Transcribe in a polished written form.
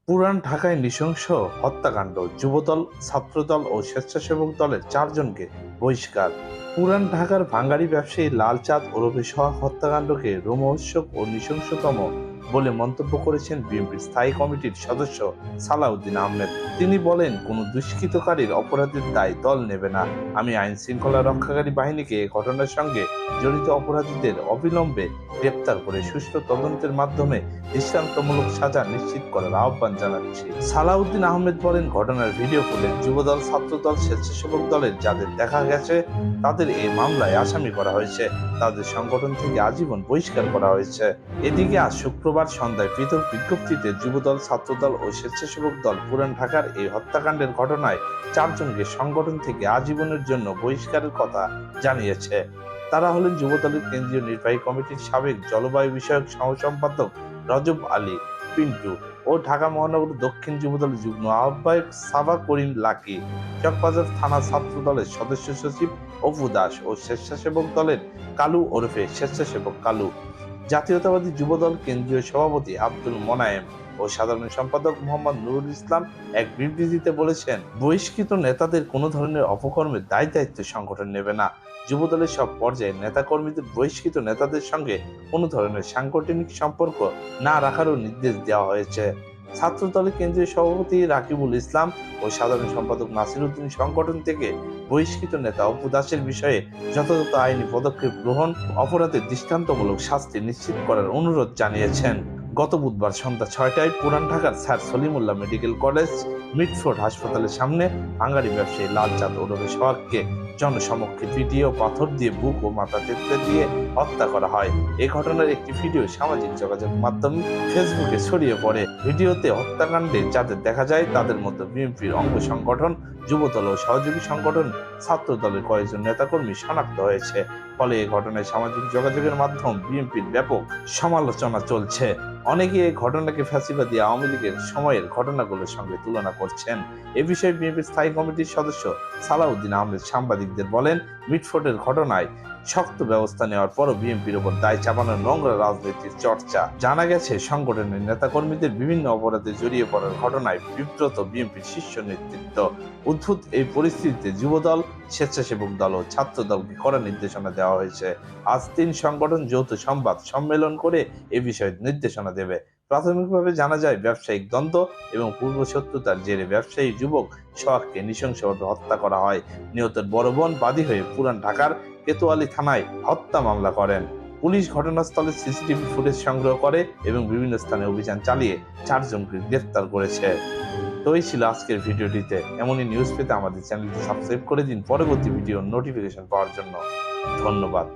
পুরান ঢাকায় নৃশংস হত্যাকাণ্ড, যুবদল, ছাত্রদল ও স্বেচ্ছাসেবক দলের ৪ জনকে বহিষ্কার। পুরান ঢাকার ভাঙাড়ি ব্যবসায়ী লালচাঁদ ওরফে সোহাগ হত্যাকাণ্ডকে রোমহর্ষক ও নৃশংসতম বলে মন্তব্য করেছেন বিএনপির স্থায়ী কমিটির সদস্য সালাউদ্দিন আহমেদ। তিনি বলেন, কোনো দুষ্কৃতকারীর অপরাধের দায় দল নেবে না। আমি আইন শৃঙ্খলা রক্ষাকারী বাহিনীকে এ ঘটনার সঙ্গে জড়িত অপরাধীদের অবিলম্বে গ্রেপ্তার করে সুষ্ঠু তদন্তের মাধ্যমে দৃষ্টান্তমূলক সাজা নিশ্চিত করার আহ্বান জানাচ্ছি। সালাউদ্দিন আহমেদ বলেন, ঘটনার ভিডিও ফুটেজ যুবদল, ছাত্রদল, স্বেচ্ছাসেবক দলের যাদের দেখা গেছে তাদের এই মামলায় আসামি করা হয়েছে। তাদের সংগঠন থেকে আজীবন বহিষ্কার করা হয়েছে। এদিকে আজ শুক্রবার সন্ধ্যায় পৃথক বিজ্ঞপ্তিতে যুবদল, ছাত্রদল ও স্বেচ্ছাসেবক দল পুরান ঢাকার এই হত্যাকাণ্ডের ঘটনায় ৪ জনকে সংগঠন থেকে আজীবনের জন্য বহিষ্কারের কথা জানিয়েছে। তারা হলেন যুবদলের কেন্দ্রীয় নির্বাহী কমিটির সাবেক জলবায়ু বিষয়ক সহ সম্পাদক রজব আলী পিন্টু ও ঢাকা মহানগর দক্ষিণ যুবদলের যুগ্ম আহ্বায়ক সাবা করিম লাকি, চকবাজার থানা ছাত্র দলের সদস্য সচিব অপু দাস ও স্বেচ্ছাসেবক দলের কালু ওরফে স্বেচ্ছাসেবক কালু। জাতীয়তাবাদী যুবদল কেন্দ্রীয় সভাপতি আব্দুল মোনায়েম ও সাধারণ সম্পাদক মোহাম্মদ নুরুল ইসলাম এক বিবৃতিতে বলেছেন, বহিষ্কৃত নেতাদের কোনো ধরনের অপকর্মের দায়িত্ব সংগঠন নেবে না। যুবদলের সব পর্যায়ে নেতাকর্মীদের বহিষ্কৃত নেতাদের সঙ্গে কোনো ধরনের সাংগঠনিক সম্পর্ক না রাখারও নির্দেশ দেওয়া হয়েছে। ছাত্র দলের কেন্দ্রীয় সভাপতি রাকিবুল ইসলাম ও সাধারণ সম্পাদক নাসির উদ্দিন সংগঠন থেকে বহিষ্কৃত নেতা অপু দাসের বিষয়ে যথাযথ আইনি পদক্ষেপ গ্রহণ, অপরাধের দৃষ্টান্তমূলক শাস্তি নিশ্চিত করার অনুরোধ জানিয়েছেন। গত বুধবার সন্ধ্যা ৬টায় পুরান ঢাকার sir Salimullah medical college Mitford হাসপাতালের সামনে ভাঙাড়ি ব্যবসায়ী লালচাঁদ ওরফে সোহাগকে জনসমক্ষে পিটিয়ে ও পাথর দিয়ে বুক ও মাথা থেতলে দিয়ে হত্যা করা হয়। এই ঘটনার একটি ভিডিও সামাজিক যোগাযোগ মাধ্যম ফেসবুকে ছড়িয়ে পড়ে। ভিডিওতে হত্যাকাণ্ডে যাদের দেখা যায় তাদের মধ্যে বিএনপির অঙ্গ সংগঠন, যুবদল ও সহযোগী সংগঠন, ছাত্র দলের কয়েকজন নেতাকর্মী শনাক্ত হয়েছে। ফলে এই ঘটনায় সামাজিক যোগাযোগের মাধ্যম বিএনপির ব্যাপক সমালোচনা চলছে। অনেকে এই ঘটনাকে ফ্যাসিবাদী আওয়ামী লীগের সময়ের ঘটনাগুলোর সঙ্গে তুলনা করছেন। এ বিষয়ে বিএনপির স্থায়ী কমিটির সদস্য সালাউদ্দিন আহমেদ সাংবাদিকদের বলেন, মিটফোর্ডের ঘটনায় শক্ত ব্যবস্থা নেওয়ার পরও বিএনপির উপর দায় চাপানোর নোংরা রাজনীতির চর্চা। জানা গেছে, সংগঠনের নেতাকর্মীদের বিভিন্ন অপরাধে জড়িয়ে পড়ার ঘটনায় বিব্রত বিএনপির শীর্ষ নেতৃত্ব। উদ্ভূত এই পরিস্থিতিতে যুবদল, স্বেচ্ছাসেবক দল ও ছাত্র দলকে কড়া নির্দেশনা দেওয়া হয়েছে। আজ ৩ সংগঠন যৌথ সংবাদ সম্মেলন করে এ বিষয়ে নির্দেশনা দেবে। প্রাথমিকভাবে জানা যায়, ব্যবসায়িক দ্বন্দ্ব এবং পূর্ব শত্রুতার জেরে ব্যবসায়ী যুবক সোহাগকে নৃশংসভাবে হত্যা করা হয়। নিহতের বড় বোন বাদী হয়ে পুরান ঢাকার কোতোয়ালি থানায় হত্যা মামলা করেন। পুলিশ ঘটনাস্থলে সিসিটিভি ফুটেজ সংগ্রহ করে এবং বিভিন্ন স্থানে অভিযান চালিয়ে ৪ জনকে গ্রেফতার করেছে। তো এই ছিল আজকের ভিডিওটিতে। এমনই নিউজ পেতে আমাদের চ্যানেলটি সাবস্ক্রাইব করে দিন পরবর্তী ভিডিওর নোটিফিকেশন পাওয়ার জন্য। ধন্যবাদ।